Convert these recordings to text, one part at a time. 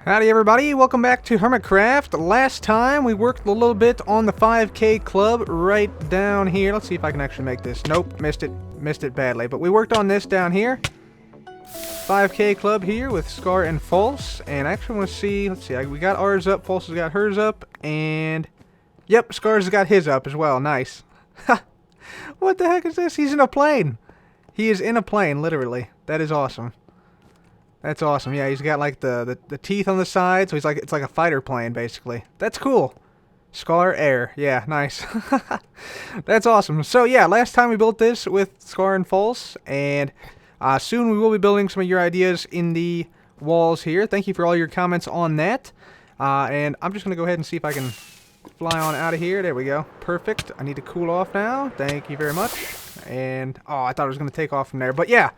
Howdy everybody, welcome back to Hermitcraft. Last time we worked a little bit on the 5K club right down here. Let's see if I can actually make this. Nope, missed it badly. But we worked on this down here. 5K club here with Scar and False. And I actually want to see, let's see, we got ours up, False has got hers up, and yep, Scar's has got his up as well. Nice. What the heck is this? He's in a plane. He is in a plane, literally. That is awesome. That's awesome. Yeah, he's got like the teeth on the side, so it's like a fighter plane basically. That's cool. Scar Air. Yeah, nice. That's awesome. So yeah, last time we built this with Scar and False, and soon we will be building some of your ideas in the walls here. Thank you for all your comments on that. And I'm just gonna go ahead and see if I can fly on out of here. There we go. Perfect. I need to cool off now. Thank you very much. And oh, I thought it was gonna take off from there, but yeah.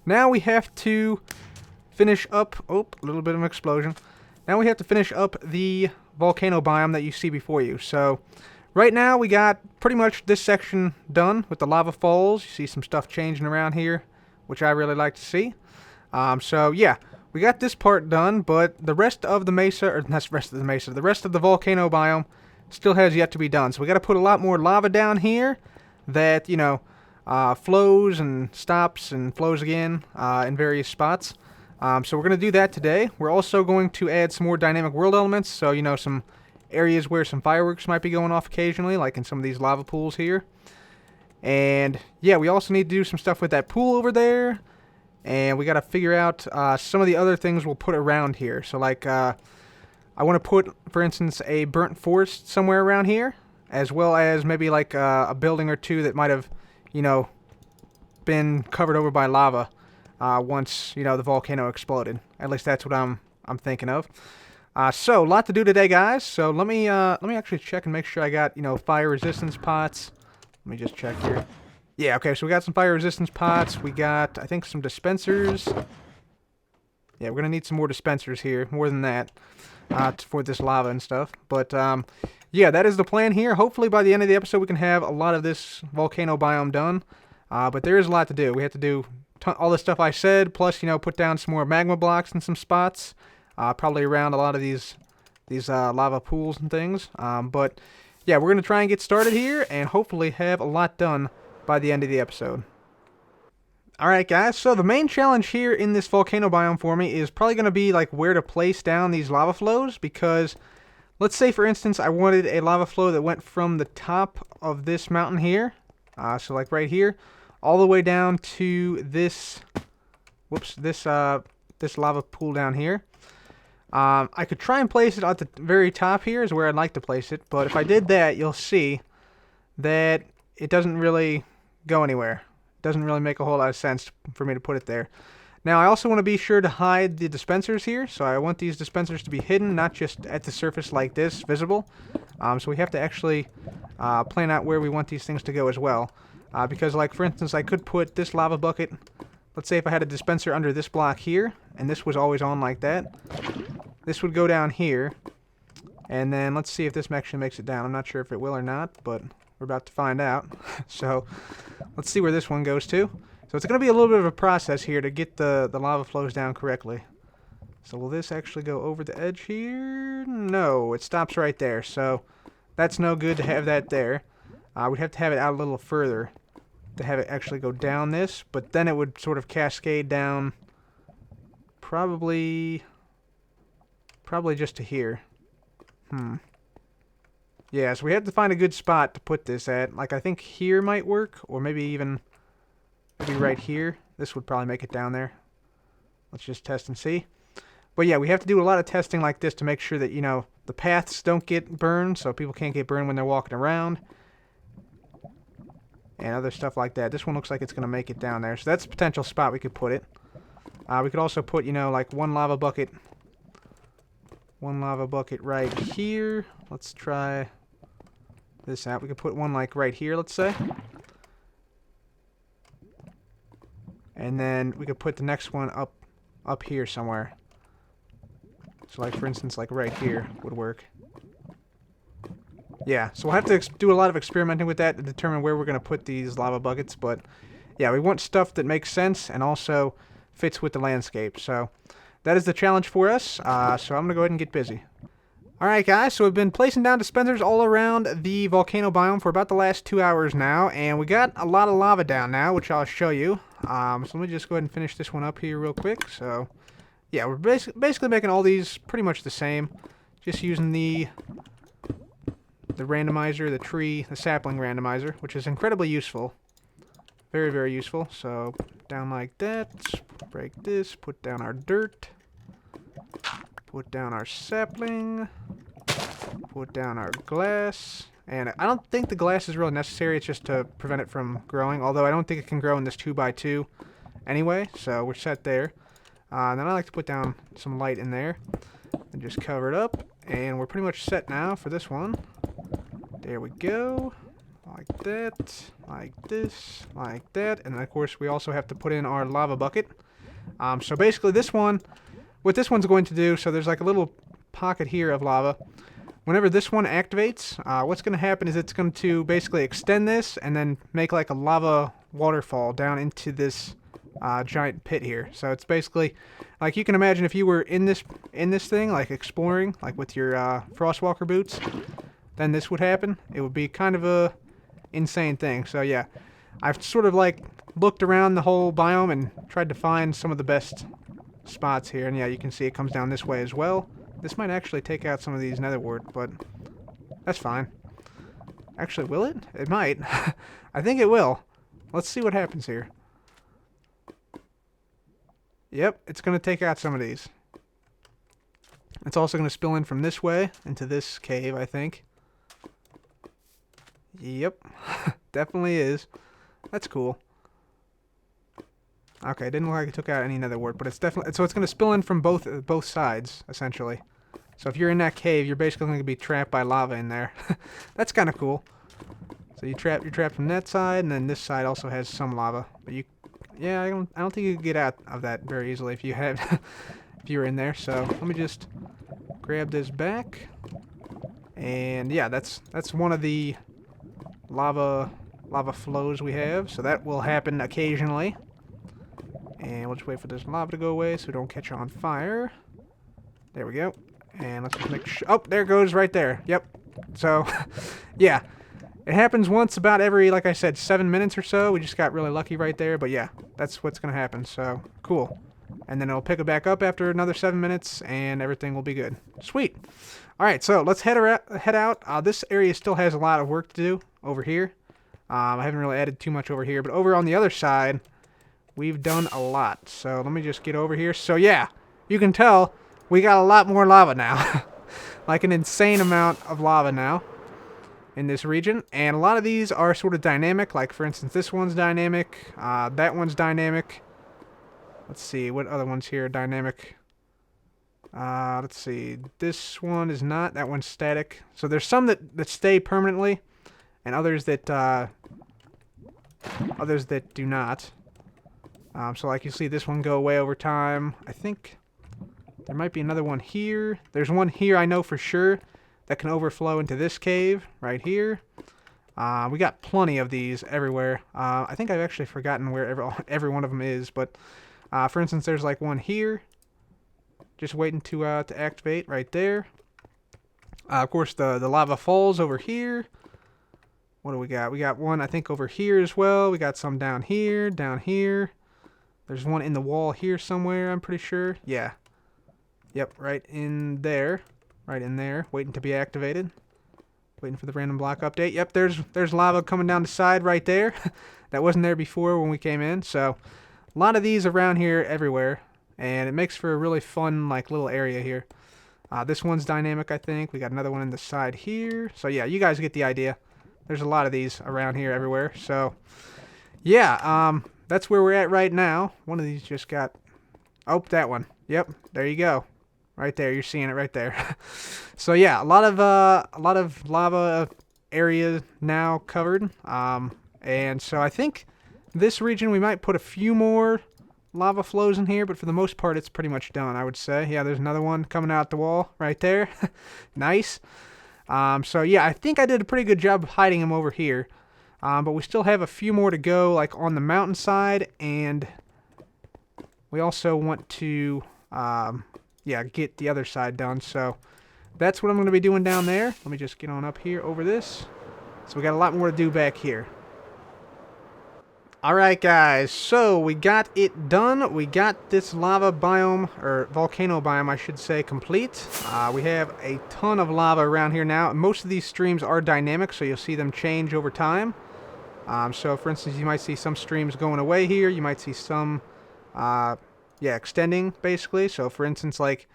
Now we have to finish up, oh, a little bit of an explosion. Now we have to finish up the volcano biome that you see before you. So, right now we got pretty much this section done with the lava falls. You see some stuff changing around here, which I really like to see. So yeah, we got this part done, but the rest of the mesa, or not the rest of the mesa, the rest of the volcano biome still has yet to be done. So we got to put a lot more lava down here that, you know, flows and stops and flows again in various spots. So we're going to do that today. We're also going to add some more dynamic world elements, so, you know, some areas where some fireworks might be going off occasionally, like in some of these lava pools here. And, yeah, we also need to do some stuff with that pool over there, and we got to figure out some of the other things we'll put around here. So, like, I want to put, for instance, a burnt forest somewhere around here, as well as maybe, like, a building or two that might have, you know, been covered over by lava. Once, you know, the volcano exploded. At least that's what I'm thinking of. So, a lot to do today, guys. So, let me actually check and make sure I got, you know, fire resistance pots. Let me just check here. Yeah, okay, so we got some fire resistance pots. We got, I think, some dispensers. Yeah, we're going to need some more dispensers here. More than that. For this lava and stuff. But, yeah, that is the plan here. Hopefully, by the end of the episode, we can have a lot of this volcano biome done. But there is a lot to do. We have to do all the stuff I said, plus, you know, put down some more magma blocks in some spots, probably around a lot of these lava pools and things. But yeah, we're gonna try and get started here, and hopefully have a lot done by the end of the episode. Alright guys, so the main challenge here in this volcano biome for me is probably gonna be like where to place down these lava flows, because let's say for instance I wanted a lava flow that went from the top of this mountain here, so like right here, all the way down to this, this lava pool down here. I could try and place it at the very top here is where I'd like to place it, but if I did that, you'll see that it doesn't really go anywhere. It doesn't really make a whole lot of sense for me to put it there. Now, I also want to be sure to hide the dispensers here, so I want these dispensers to be hidden, not just at the surface like this, visible. So we have to actually plan out where we want these things to go as well. Because, like, for instance, I could put this lava bucket, let's say if I had a dispenser under this block here, and this was always on like that, this would go down here, and then let's see if this actually makes it down. I'm not sure if it will or not, but we're about to find out. So, let's see where this one goes to. So it's going to be a little bit of a process here to get the lava flows down correctly. So will this actually go over the edge here? No, it stops right there, so that's no good to have that there. We'd have to have it out a little further to have it actually go down this, but then it would sort of cascade down probably just to here. Yeah, so we have to find a good spot to put this at. Like, I think here might work, or maybe right here. This would probably make it down there. Let's just test and see. But yeah, we have to do a lot of testing like this to make sure that, you know, the paths don't get burned, so people can't get burned when they're walking around. And other stuff like that. This one looks like it's going to make it down there. So that's a potential spot we could put it. We could also put, you know, like one lava bucket right here. Let's try this out. We could put one like right here, let's say. And then we could put the next one up here somewhere. So like, for instance, like right here would work. Yeah, so we'll have to do a lot of experimenting with that to determine where we're going to put these lava buckets, but yeah, we want stuff that makes sense and also fits with the landscape. So that is the challenge for us. So I'm going to go ahead and get busy. Alright guys, so we've been placing down dispensers all around the volcano biome for about the last 2 hours now, and we got a lot of lava down now, which I'll show you. So let me just go ahead and finish this one up here real quick. So, yeah, we're basically making all these pretty much the same, just using the randomizer, the sapling randomizer, which is incredibly useful. Very, very useful. So, down like that, break this, put down our dirt. Put down our sapling, put down our glass, and I don't think the glass is really necessary, it's just to prevent it from growing, although I don't think it can grow in this 2x2 anyway, so we're set there. And then I like to put down some light in there, and just cover it up, and we're pretty much set now for this one. There we go, like that, like this, like that, and then of course we also have to put in our lava bucket. So basically what this one's going to do, so there's like a little pocket here of lava. Whenever this one activates, what's going to happen is it's going to basically extend this and then make like a lava waterfall down into this giant pit here. So it's basically like you can imagine if you were in this thing, like exploring, like with your Frostwalker boots, then this would happen. It would be kind of a insane thing. So yeah, I've sort of like looked around the whole biome and tried to find some of the best spots here, and yeah, you can see it comes down this way as well. This might actually take out some of these nether wart, but that's fine. Actually, will it? It might. I think it will. Let's see what happens here. Yep, it's going to take out some of these. It's also going to spill in from this way into this cave, I think. Yep, definitely is. That's cool. Okay, didn't look like it took out any nether wart, but it's definitely, so it's going to spill in from both sides, essentially. So if you're in that cave, you're basically going to be trapped by lava in there. That's kind of cool. So you're trapped from that side, and then this side also has some lava. But yeah, I don't think you can get out of that very easily if you had, if you were in there. So let me just grab this back, and yeah, that's one of the lava flows we have. So that will happen occasionally. And we'll just wait for this lava to go away so we don't catch on fire. There we go. And let's just make sure. Oh, there it goes right there. Yep. So, yeah. It happens once about every, like I said, 7 minutes or so. We just got really lucky right there. But yeah, that's what's going to happen. So, cool. And then it'll pick it back up after another 7 minutes and everything will be good. Sweet. Alright, so let's head out. This area still has a lot of work to do over here. I haven't really added too much over here. But over on the other side, we've done a lot. So let me just get over here. So yeah, you can tell we got a lot more lava now. Like an insane amount of lava now in this region. And a lot of these are sort of dynamic. Like for instance, this one's dynamic. That one's dynamic. Let's see, what other ones here are dynamic? Let's see, this one is not. That one's static. So there's some that stay permanently, and others that do not. So like you see this one go away over time. I think there might be another one here. There's one here I know for sure that can overflow into this cave right here. We got plenty of these everywhere. I think I've actually forgotten where every one of them is, but for instance, there's like one here, just waiting to activate right there. Of course, the lava falls over here. What do we got? We got one I think over here as well. We got some down here, down here. There's one in the wall here somewhere, I'm pretty sure. Yeah. Yep, right in there. Right in there, waiting to be activated. Waiting for the random block update. Yep, there's lava coming down the side right there. That wasn't there before when we came in. So, a lot of these around here everywhere. And it makes for a really fun, like, little area here. This one's dynamic, I think. We got another one in the side here. So, yeah, you guys get the idea. There's a lot of these around here everywhere. So, yeah, that's where we're at right now. One of these just got... Oh, that one. Yep, there you go. Right there, you're seeing it right there. So yeah, a lot of lava area now covered. And so I think this region we might put a few more lava flows in here, but for the most part it's pretty much done, I would say. Yeah, there's another one coming out the wall right there. Nice. So yeah, I think I did a pretty good job of hiding them over here. But we still have a few more to go, like on the mountainside, and we also want to yeah, get the other side done. So that's what I'm going to be doing down there. Let me just get on up here over this. So we got a lot more to do back here. Alright guys, so we got it done. We got this lava biome, or volcano biome I should say, complete. We have a ton of lava around here now. Most of these streams are dynamic, so you'll see them change over time. So for instance, you might see some streams going away here. You might see some, extending basically. So for instance, like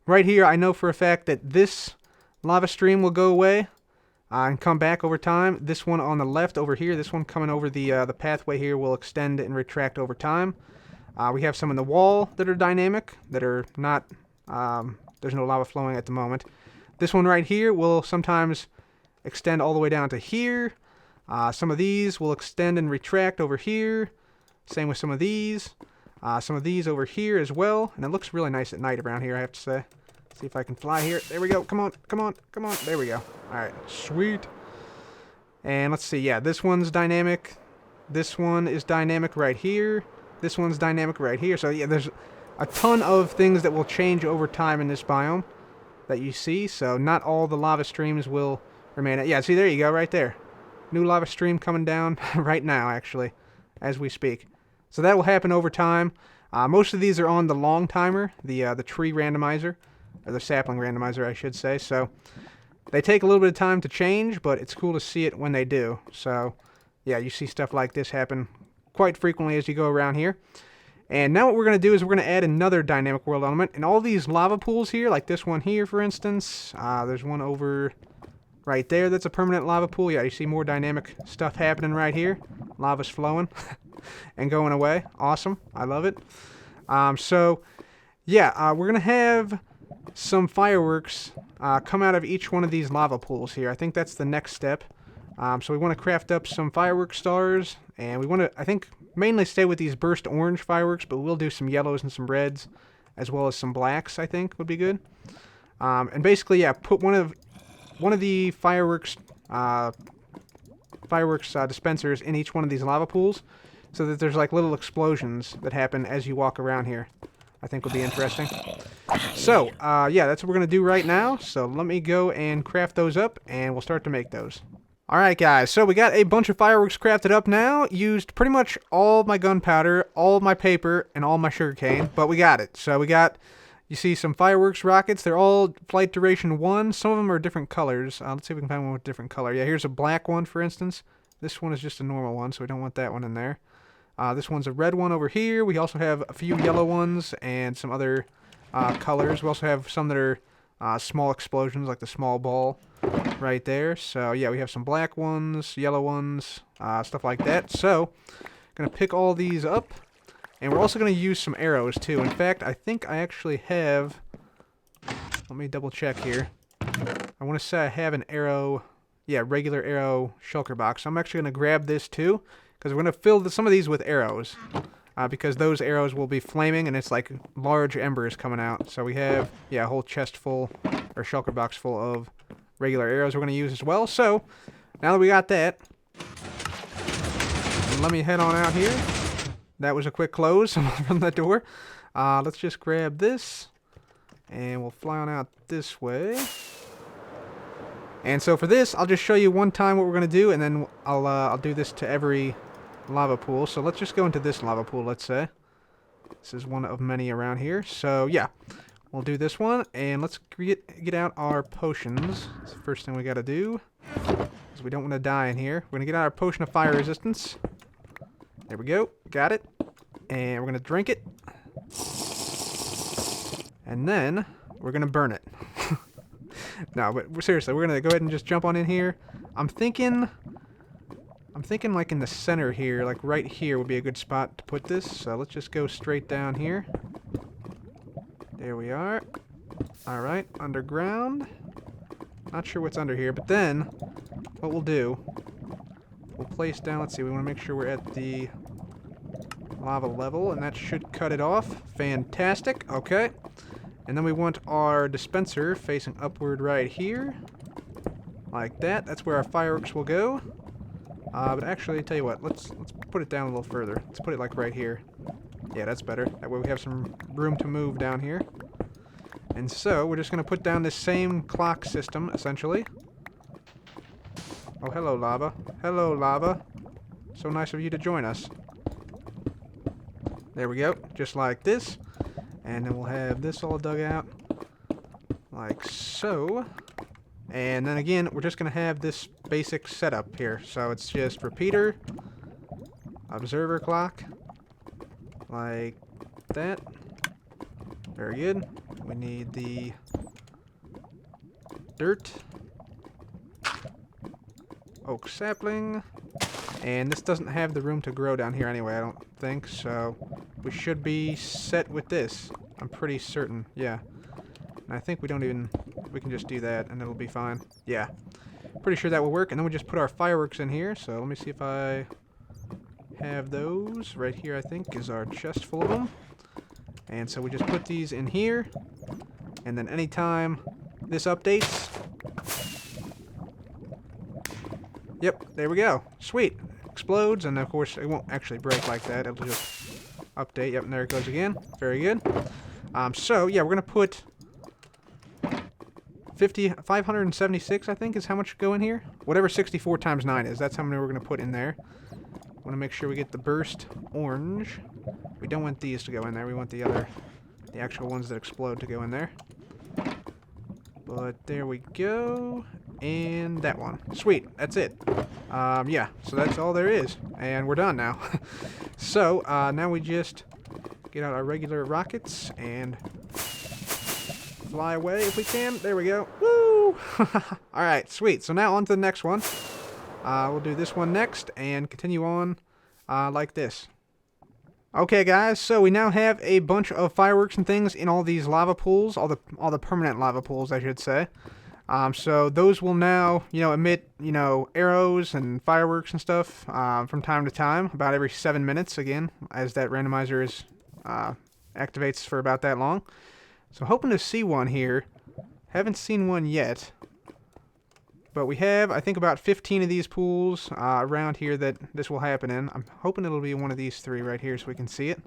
right here, I know for a fact that this lava stream will go away. And come back over time. This one on the left over here, this one coming over the pathway here will extend and retract over time. We have some in the wall that are dynamic, that are not, there's no lava flowing at the moment. This one right here will sometimes extend all the way down to here. Some of these will extend and retract over here. Same with some of these. Some of these over here as well. And it looks really nice at night around here, I have to say. See if I can fly here. There we go. Come on, come on, come on. There we go. Alright, sweet. And let's see. Yeah, this one's dynamic. This one is dynamic right here. This one's dynamic right here. So yeah, there's a ton of things that will change over time in this biome that you see. So not all the lava streams will remain. Yeah, see, there you go, right there. New lava stream coming down right now, actually, as we speak. So that will happen over time. Most of these are on the long timer, the tree randomizer. Or the sapling randomizer, I should say. So they take a little bit of time to change, but it's cool to see it when they do. So yeah, you see stuff like this happen quite frequently as you go around here. And now what we're going to do is we're going to add another dynamic world element. And all these lava pools here, like this one here, for instance. There's one over right there that's a permanent lava pool. Yeah, you see more dynamic stuff happening right here. Lava's flowing and going away. Awesome. I love it. We're going to have some fireworks come out of each one of these lava pools here. I think that's the next step. So we want to craft up some firework stars, and we want to, I think, mainly stay with these burst orange fireworks, but we'll do some yellows and some reds, as well as some blacks, I think, would be good. And basically, yeah, put one of the fireworks dispensers in each one of these lava pools, so that there's like little explosions that happen as you walk around here. I think would be interesting. So, yeah, that's what we're going to do right now. So let me go and craft those up, and we'll start to make those. Alright, guys, so we got a bunch of fireworks crafted up now. Used pretty much all my gunpowder, all my paper, and all my sugarcane, but we got it. So we got, you see some fireworks rockets. They're all flight duration 1. Some of them are different colors. Let's see if we can find one with a different color. Yeah, here's a black one, for instance. This one is just a normal one, so we don't want that one in there. This one's a red one over here. We also have a few yellow ones and some other colors. We also have some that are small explosions, like the small ball right there. So yeah, we have some black ones, yellow ones, stuff like that. So gonna pick all these up, and we're also gonna use some arrows too. In fact, I think I actually have, let me double check here. I want to say I have an arrow, yeah, regular arrow shulker box. So I'm actually gonna grab this too, because we're going to fill some of these with arrows. Because those arrows will be flaming, and it's like large embers coming out. So we have, yeah, a whole chest full, or shulker box full of regular arrows we're going to use as well. So, now that we got that, let me head on out here. That was a quick close from the door. Let's just grab this, and we'll fly on out this way. And so for this, I'll just show you one time what we're going to do, and then I'll do this to every lava pool. So let's just go into this lava pool, let's say. This is one of many around here. So yeah, we'll do this one, and let's get out our potions. That's the first thing we got to do, because we don't want to die in here. We're going to get out our potion of fire resistance. There we go. Got it. And we're going to drink it. And then we're going to burn it. No, but seriously, we're going to go ahead and just jump on in here. I'm thinking like in the center here, like right here would be a good spot to put this. So let's just go straight down here. There we are. Alright, underground. Not sure what's under here, but then what we'll do, we'll place down, let's see, we want to make sure we're at the lava level, and that should cut it off. Fantastic. Okay. And then we want our dispenser facing upward right here. Like that. That's where our fireworks will go. But actually, tell you what, let's put it down a little further. Let's put it like right here. Yeah, that's better. That way we have some room to move down here. And so, we're just going to put down this same clock system, essentially. Oh, hello, lava. Hello, lava. So nice of you to join us. There we go. Just like this. And then we'll have this all dug out. Like so. And then again, we're just going to have this basic setup here. So it's just repeater, observer clock, like that. Very good. We need the dirt, oak sapling, and this doesn't have the room to grow down here anyway, I don't think, so we should be set with this. I'm pretty certain, yeah. And I think we can just do that and it'll be fine. Yeah. Pretty sure that will work, and then we just put our fireworks in here, so let me see if I have those. Right here, I think, is our chest full of them. And so we just put these in here, and then anytime this updates, yep, there we go. Sweet. Explodes, and of course it won't actually break like that. It'll just update. Yep, and there it goes again. Very good. So yeah, we're gonna put 576, I think, is how much go in here. Whatever 64 times 9 is, that's how many we're gonna put in there. Want to make sure we get the burst orange. We don't want these to go in there. We want the actual ones that explode to go in there. But there we go. And that one. Sweet. That's it. Yeah, so that's all there is. And we're done now. So, now we just get out our regular rockets and fly away if we can. There we go. Woo! Alright, sweet. So now on to the next one. We'll do this one next and continue on like this. Okay, guys, so we now have a bunch of fireworks and things in all these lava pools, all the permanent lava pools, I should say. So those will now, emit, arrows and fireworks and stuff from time to time, about every 7 minutes, again, as that randomizer activates for about that long. So hoping to see one here. Haven't seen one yet. But we have, I think, about 15 of these pools around here that this will happen in. I'm hoping it'll be one of these three right here so we can see it.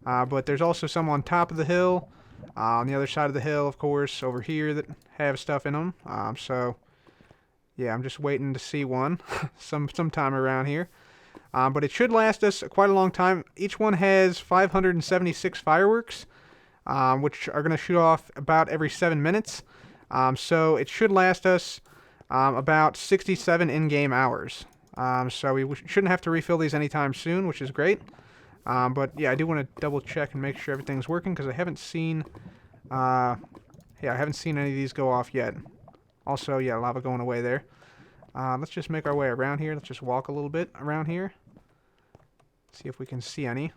But there's also some on top of the hill, on the other side of the hill, of course, over here that have stuff in them. So, yeah, I'm just waiting to see one sometime around here. But it should last us quite a long time. Each one has 576 fireworks, which are going to shoot off about every 7 minutes. So it should last us about 67 in-game hours. So we shouldn't have to refill these anytime soon, which is great. But yeah, I do want to double check and make sure everything's working because I haven't seen, I haven't seen any of these go off yet. Also, yeah, lava going away there. Let's just make our way around here. Let's just walk a little bit around here. See if we can see any.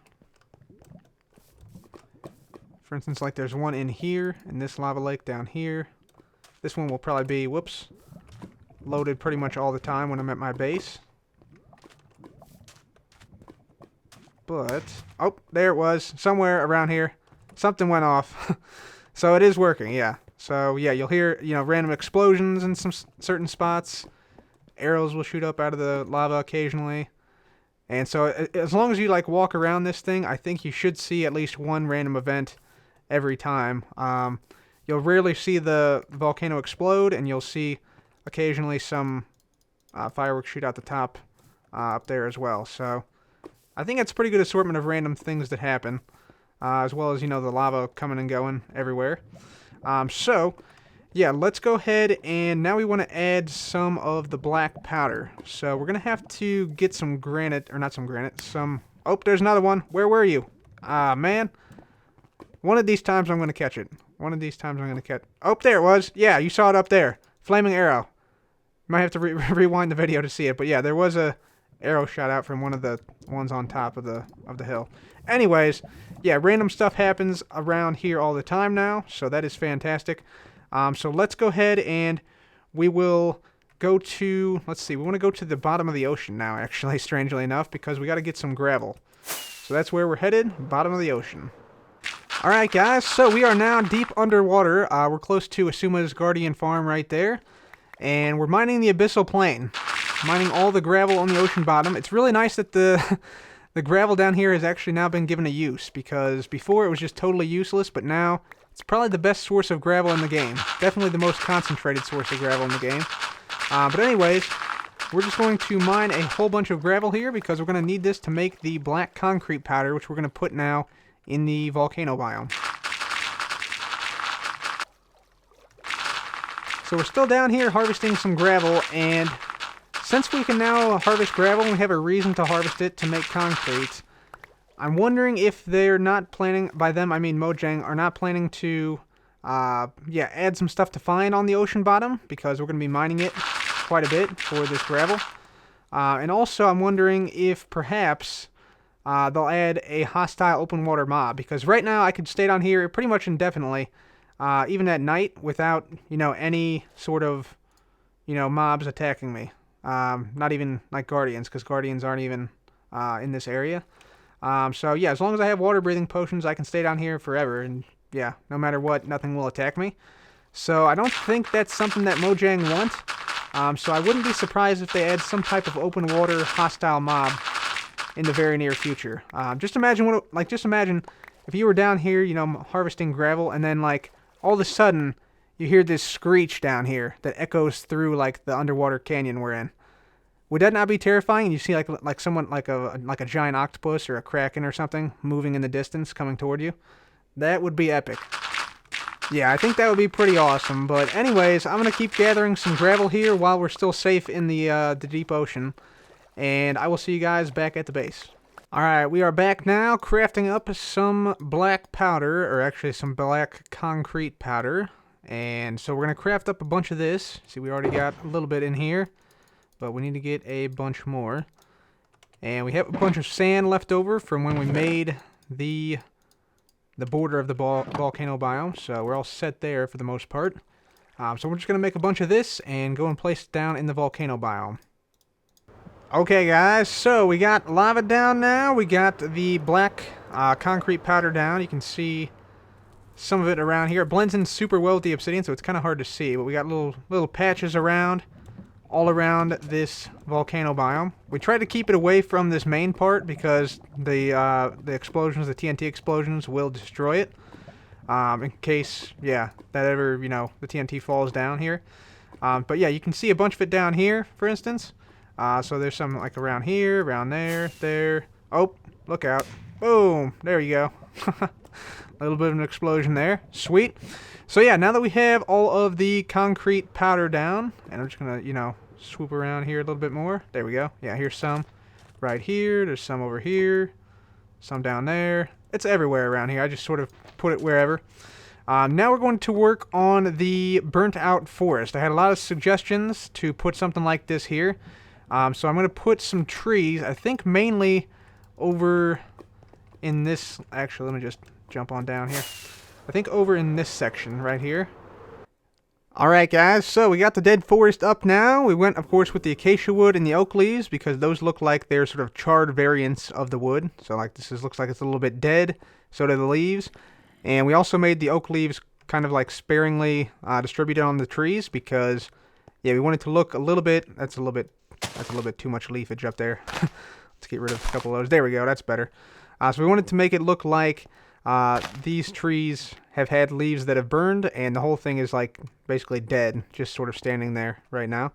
For instance, like there's one in here, in this lava lake down here. This one will probably be, whoops, loaded pretty much all the time when I'm at my base. But, oh, there it was, somewhere around here. Something went off. So it is working, yeah. So, yeah, you'll hear, random explosions in some certain spots. Arrows will shoot up out of the lava occasionally. And so, as long as you, walk around this thing, I think you should see at least one random event every time. You'll rarely see the volcano explode, and you'll see occasionally some fireworks shoot out the top up there as well. So I think it's a pretty good assortment of random things that happen, as well as, the lava coming and going everywhere. So, yeah, let's go ahead and now we want to add some of the black powder. So we're going to have to get some granite, or not some granite, oh, there's another one. Where were you? Man. One of these times I'm going to catch it. One of these times I'm going to catch... Oh, there it was. Yeah, you saw it up there. Flaming arrow. Might have to rewind the video to see it, but yeah, there was a arrow shot out from one of the ones on top of the hill. Anyways, yeah, random stuff happens around here all the time now, so that is fantastic. So let's go ahead and we will go to, let's see, we want to go to the bottom of the ocean now, actually, strangely enough, because we got to get some gravel. So that's where we're headed, bottom of the ocean. Alright guys, so we are now deep underwater. We're close to Asuma's Guardian Farm right there. And we're mining the abyssal plain. Mining all the gravel on the ocean bottom. It's really nice that the the gravel down here has actually now been given a use, because before it was just totally useless, but now it's probably the best source of gravel in the game. Definitely the most concentrated source of gravel in the game. But anyways, we're just going to mine a whole bunch of gravel here because we're going to need this to make the black concrete powder, which we're going to put now in the volcano biome. So we're still down here harvesting some gravel, and since we can now harvest gravel and we have a reason to harvest it to make concrete, I'm wondering if they're not planning, by them I mean Mojang, are not planning to add some stuff to find on the ocean bottom, because we're going to be mining it quite a bit for this gravel. And also I'm wondering if perhaps they'll add a hostile open water mob, because right now I could stay down here pretty much indefinitely, even at night, without, any sort of, mobs attacking me. Not even like guardians, because guardians aren't even in this area. So yeah, as long as I have water breathing potions, I can stay down here forever, and yeah, no matter what, nothing will attack me. So I don't think that's something that Mojang want. So I wouldn't be surprised if they add some type of open water hostile mob in the very near future. Just imagine if you were down here, harvesting gravel, and then like all of a sudden you hear this screech down here that echoes through like the underwater canyon we're in. Would that not be terrifying? And you see like someone like a giant octopus or a kraken or something moving in the distance coming toward you? That would be epic. Yeah, I think that would be pretty awesome. But anyways, I'm gonna keep gathering some gravel here while we're still safe in the deep ocean, and I will see you guys back at the base. Alright, we are back now, crafting up some black powder, or actually some black concrete powder. And so we're gonna craft up a bunch of this. See, we already got a little bit in here, but we need to get a bunch more. And we have a bunch of sand left over from when we made the border of the volcano biome, so we're all set there for the most part. So we're just going to make a bunch of this and go and place it down in the volcano biome. Okay guys, so we got lava down now, we got the black concrete powder down. You can see some of it around here. It blends in super well with the obsidian, so it's kind of hard to see, but we got little patches around, all around this volcano biome. We tried to keep it away from this main part because the explosions, the TNT explosions, will destroy it. In case, yeah, that ever, the TNT falls down here. But yeah, you can see a bunch of it down here, for instance. So there's some like around here, around there, there. Oh, look out. Boom, there you go. A little bit of an explosion there. Sweet. So yeah, now that we have all of the concrete powder down, and I'm just gonna, swoop around here a little bit more. There we go. Yeah, here's some right here. There's some over here. Some down there. It's everywhere around here. I just sort of put it wherever. Now we're going to work on the burnt out forest. I had a lot of suggestions to put something like this here. So I'm going to put some trees, I think mainly over in this, actually let me just jump on down here. I think over in this section right here. Alright guys, so we got the dead forest up now. We went of course with the acacia wood and the oak leaves because those look like they're sort of charred variants of the wood. So like looks like it's a little bit dead, so do the leaves. And we also made the oak leaves kind of like sparingly distributed on the trees because yeah, we wanted to look a little bit, that's a little bit too much leafage up there. Let's get rid of a couple of those. There we go, that's better. So we wanted to make it look like these trees have had leaves that have burned, and the whole thing is like basically dead, just sort of standing there right now.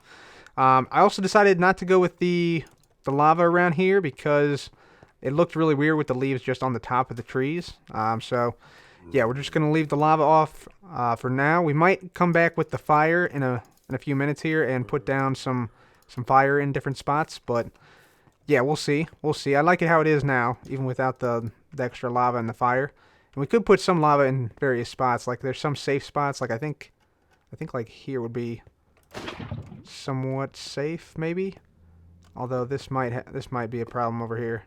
I also decided not to go with the lava around here because it looked really weird with the leaves just on the top of the trees. So yeah, we're just gonna leave the lava off for now. We might come back with the fire in a few minutes here and put down some fire in different spots, but yeah, we'll see. We'll see. I like it how it is now, even without the extra lava and the fire. And we could put some lava in various spots. Like there's some safe spots. Like I think like here would be somewhat safe, maybe. Although this might be a problem over here.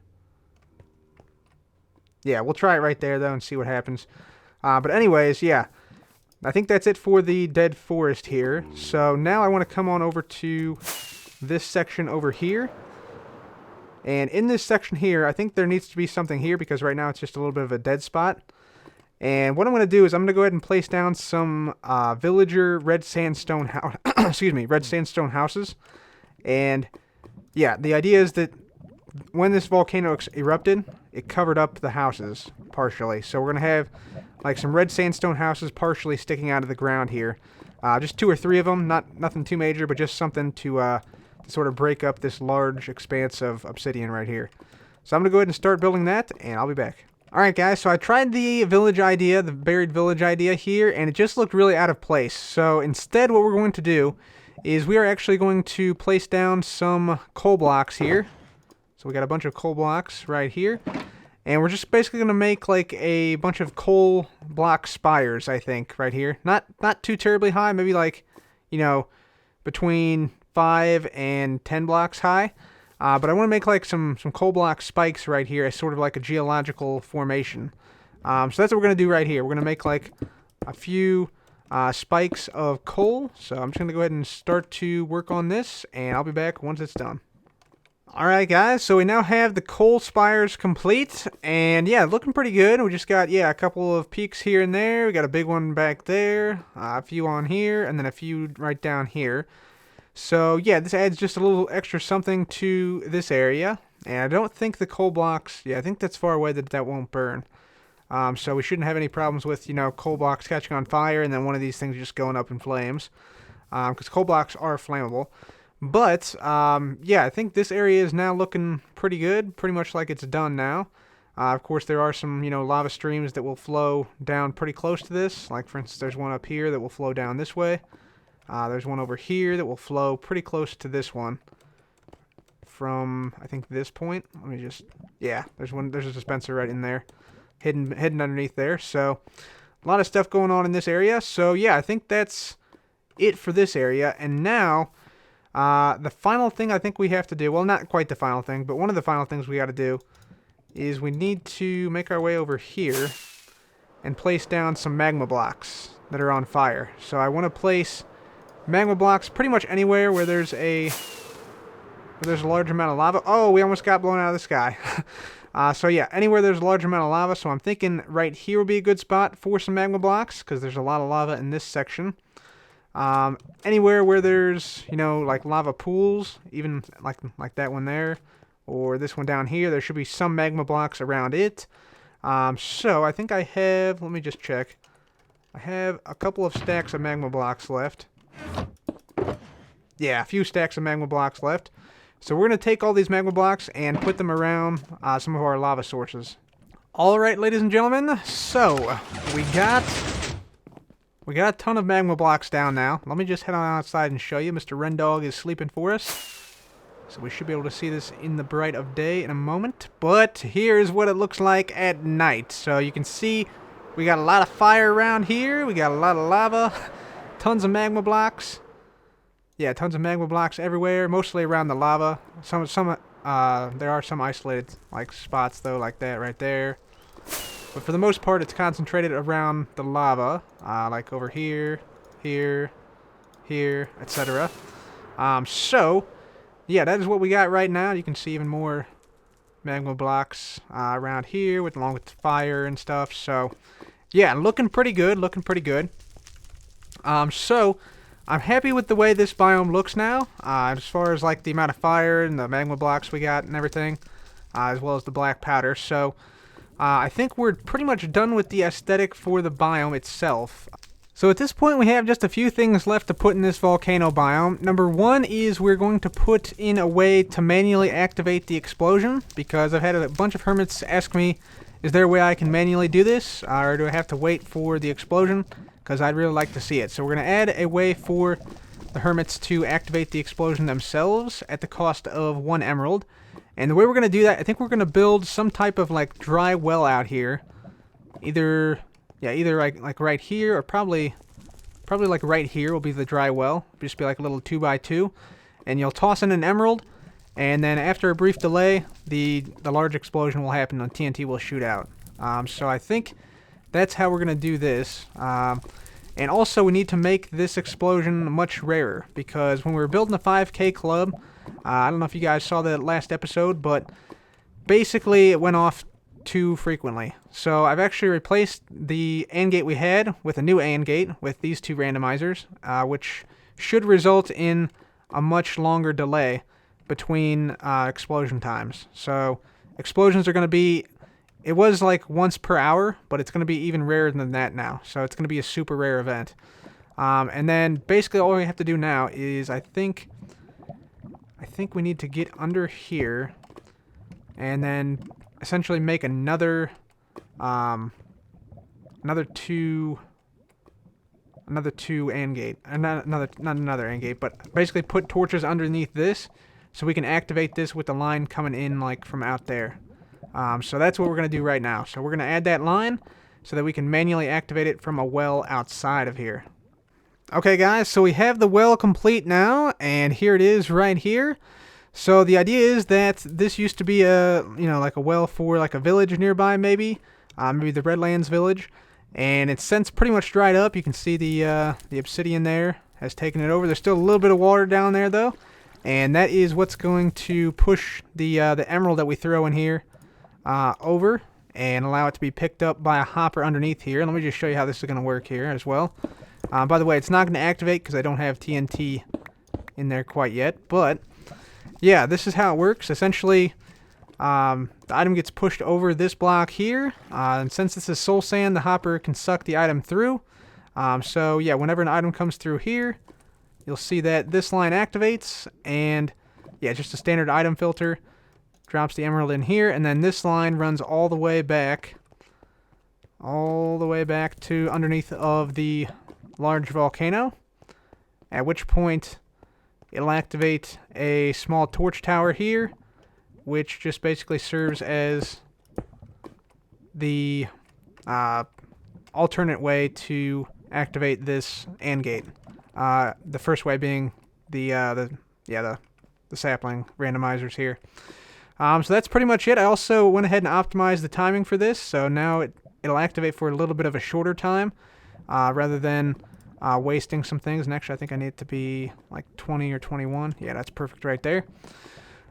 Yeah, we'll try it right there though and see what happens. But anyways, yeah, I think that's it for the dead forest here. So now I want to come on over to this section over here. And in this section here, I think there needs to be something here because right now it's just a little bit of a dead spot. And what I'm going to do is I'm going to go ahead and place down some villager red sandstone red sandstone houses. And yeah, the idea is that when this volcano erupted, it covered up the houses partially. So we're going to have like some red sandstone houses partially sticking out of the ground here. Just 2 or 3 of them, nothing too major, but just something to sort of break up this large expanse of obsidian right here. So I'm going to go ahead and start building that, and I'll be back. Alright guys, so I tried the village idea, the buried village idea here, and it just looked really out of place. So instead what we're going to do is we are actually going to place down some coal blocks here. So we got a bunch of coal blocks right here. And we're just basically going to make like a bunch of coal block spires, I think, right here. Not too terribly high, maybe like, you know, between 5 and 10 blocks high. But I want to make like some coal block spikes right here as sort of like a geological formation. So that's what we're going to do right here. We're going to make like a few spikes of coal. So I'm just going to go ahead and start to work on this, and I'll be back once it's done. Alright guys, so we now have the coal spires complete, and yeah, looking pretty good. We just got, yeah, a couple of peaks here and there. We got a big one back there, a few on here, and then a few right down here. So yeah, this adds just a little extra something to this area, and I don't think the coal blocks, yeah, I think that's far away that won't burn. So we shouldn't have any problems with, you know, coal blocks catching on fire and then one of these things just going up in flames, because coal blocks are flammable. But, yeah, I think this area is now looking pretty good, pretty much like it's done now. Of course, there are some, you know, lava streams that will flow down pretty close to this. Like, for instance, there's one up here that will flow down this way. There's one over here that will flow pretty close to this one. From, I think, this point. Let me just, yeah, there's a dispenser right in there. Hidden underneath there. So, a lot of stuff going on in this area. So, yeah, I think that's it for this area. And now, the final thing I think we have to do, well, not quite the final thing, but one of the final things we got to do is we need to make our way over here and place down some magma blocks that are on fire. So I want to place magma blocks pretty much anywhere where there's a large amount of lava. Oh, we almost got blown out of the sky. So yeah, anywhere there's a large amount of lava. So I'm thinking right here would be a good spot for some magma blocks because there's a lot of lava in this section. Anywhere where there's, you know, like lava pools, even like that one there, or this one down here, there should be some magma blocks around it. So I think I have, let me just check. I have a couple of stacks of magma blocks left. Yeah, a few stacks of magma blocks left. So we're going to take all these magma blocks and put them around some of our lava sources. Alright, ladies and gentlemen, so we got a ton of magma blocks down now. Let me just head on outside and show you. Mr. Rendog is sleeping for us. So we should be able to see this in the bright of day in a moment. But here's what it looks like at night. So you can see we got a lot of fire around here. We got a lot of lava. Tons of magma blocks. Yeah, tons of magma blocks everywhere. Mostly around the lava. There are some isolated like spots though, like that right there. But for the most part, it's concentrated around the lava, like over here, here, etc. So, yeah, that is what we got right now. You can see even more magma blocks around here, along with the fire and stuff. So, yeah, looking pretty good, So, I'm happy with the way this biome looks now, as far as like the amount of fire and the magma blocks we got and everything, as well as the black powder. So, I think we're pretty much done with the aesthetic for the biome itself. So at this point we have just a few things left to put in this volcano biome. Number one is we're going to put in a way to manually activate the explosion, because I've had a bunch of hermits ask me, is there a way I can manually do this, or do I have to wait for the explosion? Because I'd really like to see it. So we're going to add a way for the hermits to activate the explosion themselves at the cost of 1 emerald. And the way we're going to do that, I think we're going to build some type of like dry well out here. Either like right here, or probably like right here will be the dry well. Just be like a little 2x2. And you'll toss in an emerald, and then after a brief delay, the large explosion will happen and TNT will shoot out. So I think that's how we're going to do this. And also we need to make this explosion much rarer, because when we were building the 5K club, I don't know if you guys saw that last episode, but basically it went off too frequently. So I've actually replaced the AND gate we had with a new AND gate with these 2 randomizers, which should result in a much longer delay between explosion times. So explosions are going to be, it was like once per hour, but it's going to be even rarer than that now. So it's going to be a super rare event. And then basically all we have to do now is I think we need to get under here and then essentially make another two AND gate. Not another AND gate, but basically put torches underneath this so we can activate this with the line coming in like from out there. So that's what we're going to do right now. So we're going to add that line so that we can manually activate it from a well outside of here. Okay guys, so we have the well complete now, and here it is right here. So the idea is that this used to be a, like a well for like a village nearby maybe. Maybe the Redlands village. And it's since pretty much dried up. You can see the obsidian there has taken it over. There's still a little bit of water down there though. And that is what's going to push the emerald that we throw in here over and allow it to be picked up by a hopper underneath here. Let me just show you how this is going to work here as well. By the way, it's not going to activate because I don't have TNT in there quite yet. But yeah, this is how it works. Essentially, the item gets pushed over this block here. And since this is soul sand, the hopper can suck the item through. So yeah, whenever an item comes through here, you'll see that this line activates. And yeah, just a standard item filter drops the emerald in here. And then this line runs all the way back to underneath of the large volcano, at which point it'll activate a small torch tower here, which just basically serves as the alternate way to activate this AND gate. The first way being the sapling randomizers here. So that's pretty much it. I also went ahead and optimized the timing for this, so now it'll activate for a little bit of a shorter time, rather than wasting some things. And actually, I think I need it to be like 20 or 21. Yeah, that's perfect right there.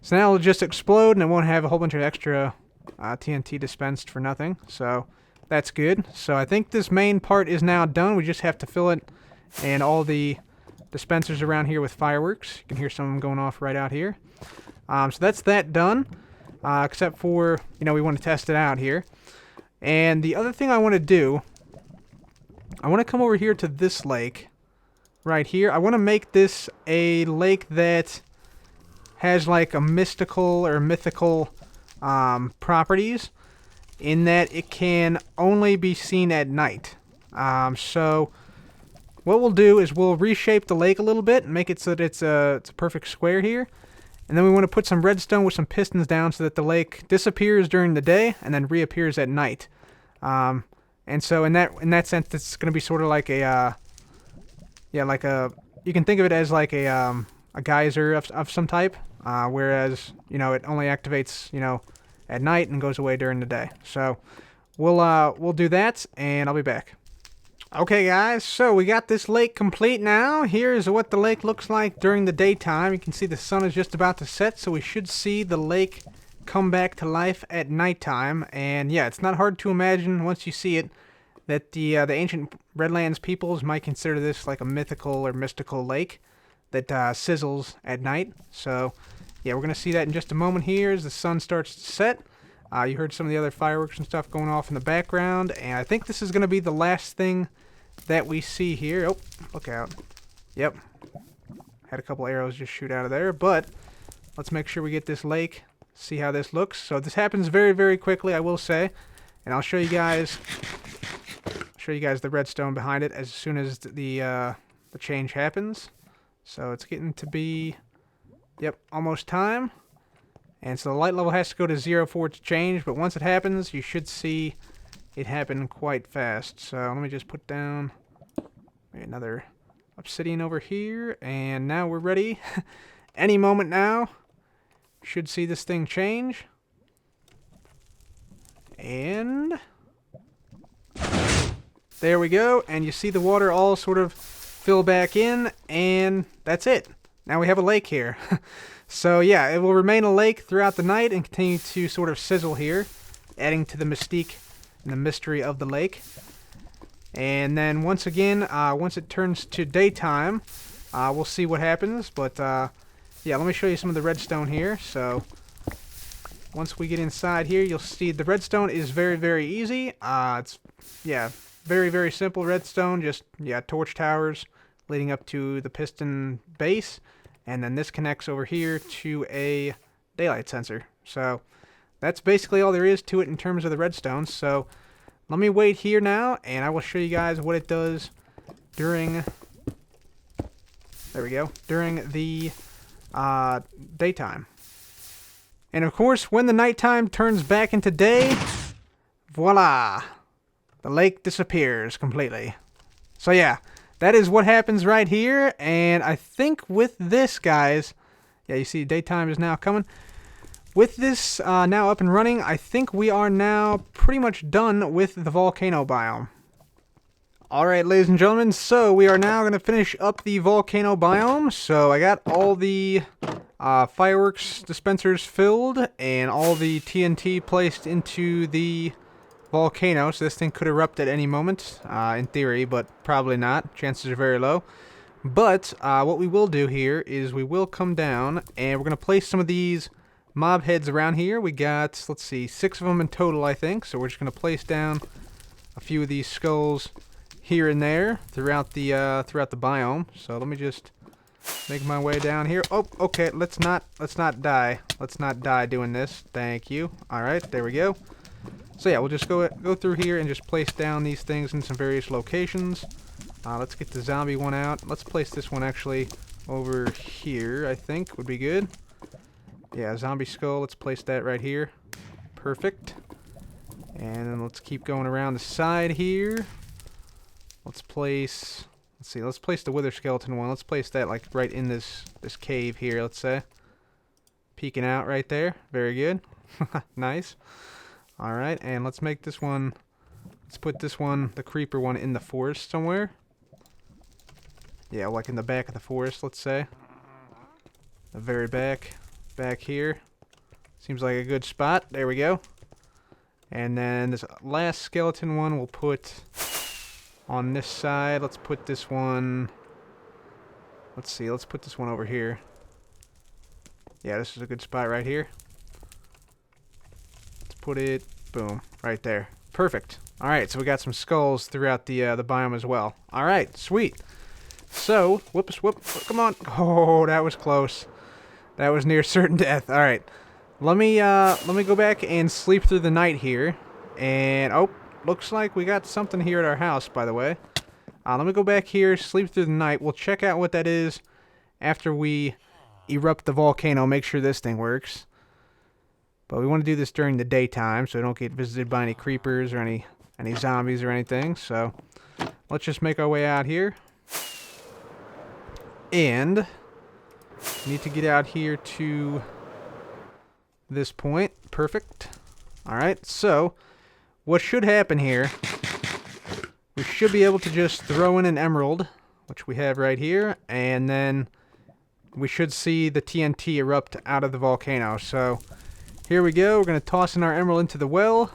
So now it'll just explode, and it won't have a whole bunch of extra TNT dispensed for nothing. So that's good. So I think this main part is now done. We just have to fill it and all the dispensers around here with fireworks. You can hear some of them going off right out here. So that's that done, except for, we want to test it out here. And the other thing I want to do, I want to come over here to this lake right here. I want to make this a lake that has like a mystical or mythical properties, in that it can only be seen at night. So what we'll do is we'll reshape the lake a little bit and make it so that it's a perfect square here. And then we want to put some redstone with some pistons down so that the lake disappears during the day and then reappears at night. And so in that sense, it's going to be sort of like a, you can think of it as like a geyser of some type, whereas, it only activates, at night and goes away during the day. So we'll do that, and I'll be back. Okay guys, so we got this lake complete now. Here's what the lake looks like during the daytime. You can see the sun is just about to set, so we should see the lake come back to life at nighttime. And yeah, it's not hard to imagine once you see it that the ancient Redlands peoples might consider this like a mythical or mystical lake that sizzles at night. So yeah, we're going to see that in just a moment here as the sun starts to set. You heard some of the other fireworks and stuff going off in the background, and I think this is going to be the last thing that we see here. Oh, look out. Yep. Had a couple arrows just shoot out of there, but let's make sure we get this lake, see how this looks. So this happens very, very quickly, I will say, and I'll show you guys the redstone behind it as soon as the change happens. So it's getting to be, yep, almost time. And so the light level has to go to 0 for it to change, but once it happens, you should see it happen quite fast. So let me just put down another obsidian over here, and now we're ready. Any moment now, should see this thing change. And there we go, and you see the water all sort of fill back in, and that's it. Now we have a lake here. So yeah, it will remain a lake throughout the night and continue to sort of sizzle here, adding to the mystique and the mystery of the lake. And then once again, once it turns to daytime, we'll see what happens. But yeah, let me show you some of the redstone here. So once we get inside here, you'll see the redstone is very, very easy. It's, yeah, very, very simple redstone. Just, yeah, torch towers leading up to the piston base. And then this connects over here to a daylight sensor. So that's basically all there is to it in terms of the redstone. So let me wait here now, and I will show you guys what it does during, there we go, during the daytime. And of course, when the nighttime turns back into day, voila, the lake disappears completely. So yeah, that is what happens right here. And I think with this, guys, yeah, you see daytime is now coming. With this now up and running, I think we are now pretty much done with the volcano biome. Alright, ladies and gentlemen, so we are now going to finish up the volcano biome. So I got all the fireworks dispensers filled and all the TNT placed into the volcano. So this thing could erupt at any moment, in theory, but probably not. Chances are very low. But what we will do here is we will come down and we're going to place some of these mob heads around here. We got, let's see, 6 of them in total, I think. So we're just going to place down a few of these skulls here and there throughout the biome. So let me just make my way down here. Oh, okay. Let's not die. Let's not die doing this. Thank you. All right, there we go. So yeah, we'll just go through here and just place down these things in some various locations. Let's get the zombie one out. Let's place this one actually over here. I think would be good. Yeah, zombie skull, let's place that right here. Perfect. And then let's keep going around the side here. Let's place the wither skeleton one. Let's place that like right in this cave here, let's say. Peeking out right there. Very good. Nice. Alright, and let's make this one, let's put this one, the creeper one, in the forest somewhere. Yeah, like in the back of the forest, let's say. The very back here. Seems like a good spot. There we go. And then this last skeleton one we'll put on this side. Let's put this one, let's see, let's put this one over here. Yeah, this is a good spot right here. Let's put it, boom, right there. Perfect. Alright, so we got some skulls throughout the biome as well. Alright, sweet. So, whoops, come on. Oh, that was close. That was near certain death. All right, let me go back and sleep through the night here. And oh, looks like we got something here at our house, by the way. Let me go back here, sleep through the night. We'll check out what that is after we erupt the volcano. Make sure this thing works. But we want to do this during the daytime, so we don't get visited by any creepers or any zombies or anything. So let's just make our way out here. And need to get out here to this point. Perfect. Alright, so what should happen here, we should be able to just throw in an emerald, which we have right here, and then we should see the TNT erupt out of the volcano. So here we go. We're going to toss in our emerald into the well.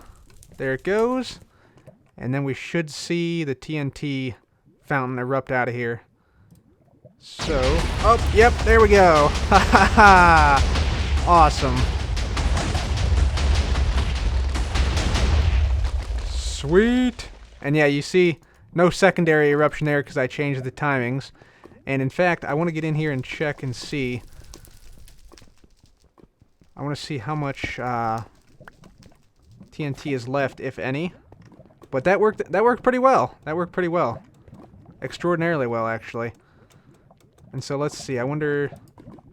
There it goes. And then we should see the TNT fountain erupt out of here. So, oh, yep, there we go. Ha ha ha. Awesome. Sweet. And yeah, you see no secondary eruption there because I changed the timings. And in fact, I want to get in here and check and see. I want to see how much TNT is left, if any. But that worked pretty well. That worked pretty well. Extraordinarily well, actually. And so let's see, I wonder...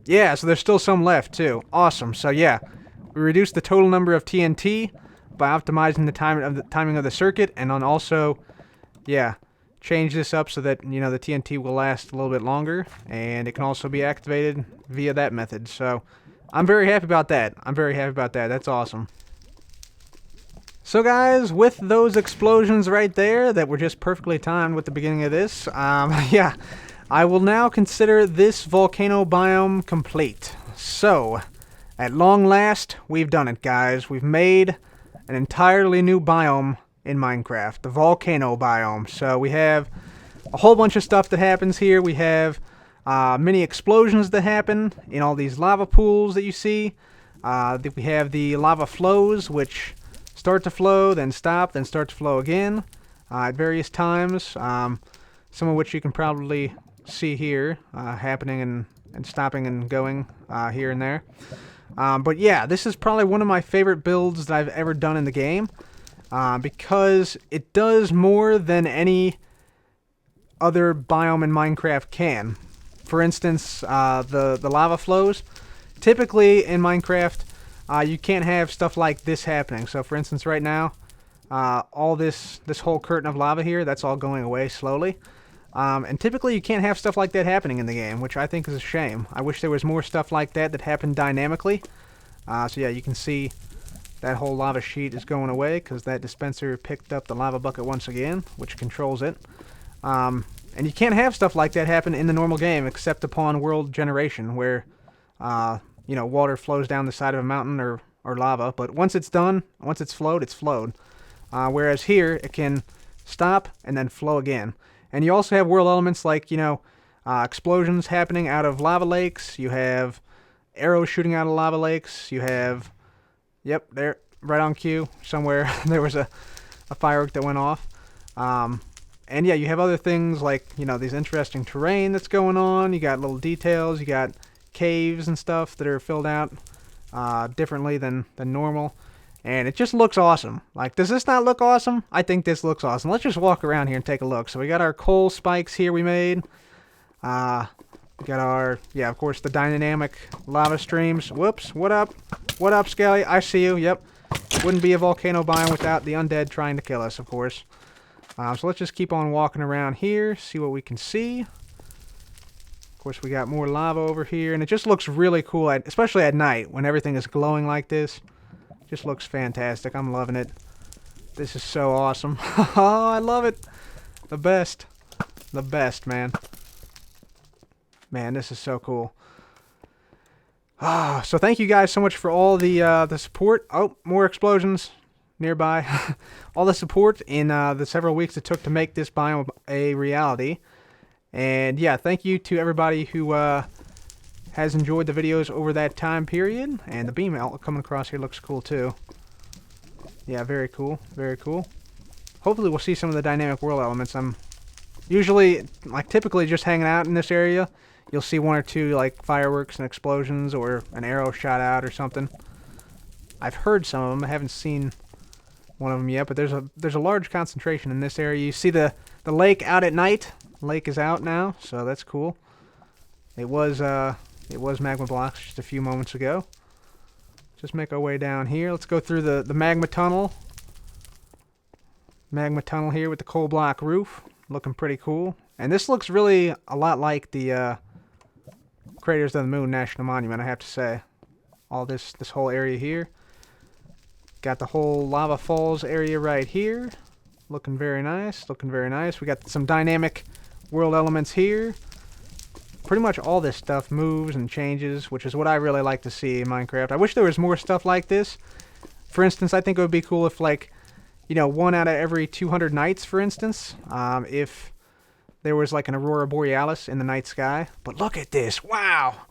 Yeah, so there's still some left, too. Awesome. So yeah, we reduced the total number of TNT by optimizing the timing of the circuit, and then also, yeah, change this up so that, you know, the TNT will last a little bit longer, and it can also be activated via that method. So I'm very happy about that. That's awesome. So guys, with those explosions right there that were just perfectly timed with the beginning of this, yeah, I will now consider this volcano biome complete. So, at long last, we've done it, guys. We've made an entirely new biome in Minecraft, the volcano biome. So we have a whole bunch of stuff that happens here. We have many explosions that happen in all these lava pools that you see. We have the lava flows, which start to flow, then stop, then start to flow again at various times. Some of which you can probably see here, happening and stopping and going here and there. But yeah, this is probably one of my favorite builds that I've ever done in the game, because it does more than any other biome in Minecraft can. For instance, the lava flows. Typically in Minecraft, you can't have stuff like this happening. So for instance, right now, all this whole curtain of lava here, that's all going away slowly. And typically you can't have stuff like that happening in the game, which I think is a shame. I wish there was more stuff like that that happened dynamically. So yeah, you can see that whole lava sheet is going away because that dispenser picked up the lava bucket once again, which controls it. And you can't have stuff like that happen in the normal game except upon world generation, where you know, water flows down the side of a mountain or lava. But once it's done, once it's flowed, it's flowed. Whereas here, it can stop and then flow again. And you also have world elements like, you know, explosions happening out of lava lakes. You have arrows shooting out of lava lakes. You have, yep, there, right on cue, somewhere there was a firework that went off. And yeah, you have other things like, you know, these interesting terrain that's going on. You got little details. You got caves and stuff that are filled out differently than normal. And it just looks awesome. Like, does this not look awesome? I think this looks awesome. Let's just walk around here and take a look. So we got our coal spikes here we made. We got our, yeah, of course, the dynamic lava streams. Whoops, what up? What up, Skelly? I see you, yep. Wouldn't be a volcano biome without the undead trying to kill us, of course. So let's just keep on walking around here, see what we can see. Of course, we got more lava over here, and it just looks really cool, especially at night when everything is glowing like this. Just looks fantastic. I'm loving it. This is so awesome. Oh, I love it. The best. The best, man. Man, this is so cool. So thank you guys so much for all the support. Oh, more explosions nearby. All the support in the several weeks it took to make this biome a reality. And yeah, thank you to everybody who has enjoyed the videos over that time period. And the beam out coming across here looks cool too. Yeah, very cool. Very cool. Hopefully we'll see some of the dynamic world elements. I'm usually, like, typically just hanging out in this area. You'll see one or two, like, fireworks and explosions or an arrow shot out or something. I've heard some of them. I haven't seen one of them yet, but there's a large concentration in this area. You see the lake out at night. The lake is out now, so that's cool. It was magma blocks just a few moments ago. Just make our way down here. Let's go through the magma tunnel. Magma tunnel here with the coal block roof. Looking pretty cool. And this looks really a lot like the Craters of the Moon National Monument, I have to say. All this whole area here. Got the whole lava falls area right here. Looking very nice. Looking very nice. We got some dynamic world elements here. Pretty much all this stuff moves and changes, which is what I really like to see in Minecraft. I wish there was more stuff like this. For instance, I think it would be cool if, like, you know, 1 out of every 200 nights, for instance, if there was like an aurora borealis in the night sky. But look at this. Wow.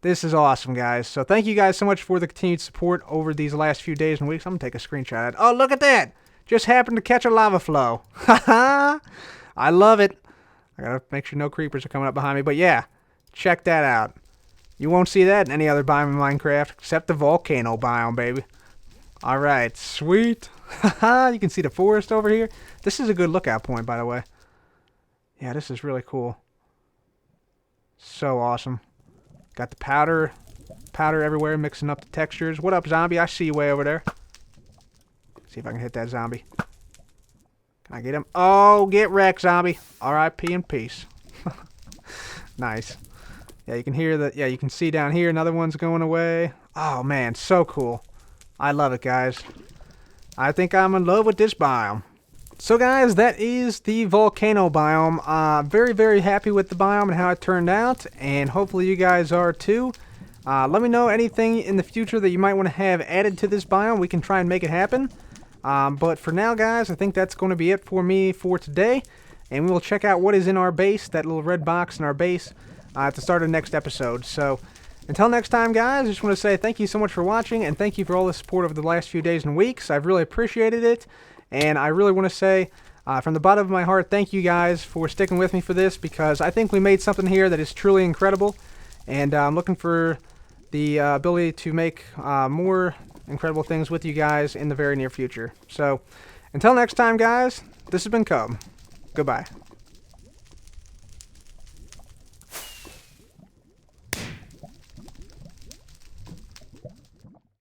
This is awesome, guys. So thank you guys so much for the continued support over these last few days and weeks. I'm going to take a screenshot of it. Oh, look at that. Just happened to catch a lava flow. Haha. I love it. I got to make sure no creepers are coming up behind me. But yeah, check that out. You won't see that in any other biome in Minecraft except the volcano biome, baby. All right. Sweet. Haha. You can see the forest over here. This is a good lookout point, by the way. Yeah, this is really cool. So awesome. Got the powder everywhere, mixing up the textures. What up, zombie? I see you way over there. See if I can hit that zombie. Can I get him? Oh, get wrecked, zombie. R.I.P. in peace. Nice. Yeah, you can hear that. Yeah, you can see down here another one's going away. Oh, man, so cool. I love it, guys. I think I'm in love with this biome. So guys, that is the volcano biome. Very, very happy with the biome and how it turned out, and hopefully you guys are too. Let me know anything in the future that you might want to have added to this biome. We can try and make it happen. But for now, guys, I think that's going to be it for me for today, and we will check out what is in our base, that little red box in our base, at the start of the next episode. So until next time, guys, I just want to say thank you so much for watching, and thank you for all the support over the last few days and weeks. I've really appreciated it, and I really want to say from the bottom of my heart, thank you guys for sticking with me for this, because I think we made something here that is truly incredible, and I'm looking for the ability to make more incredible things with you guys in the very near future. So until next time, guys, this has been Cub. Goodbye.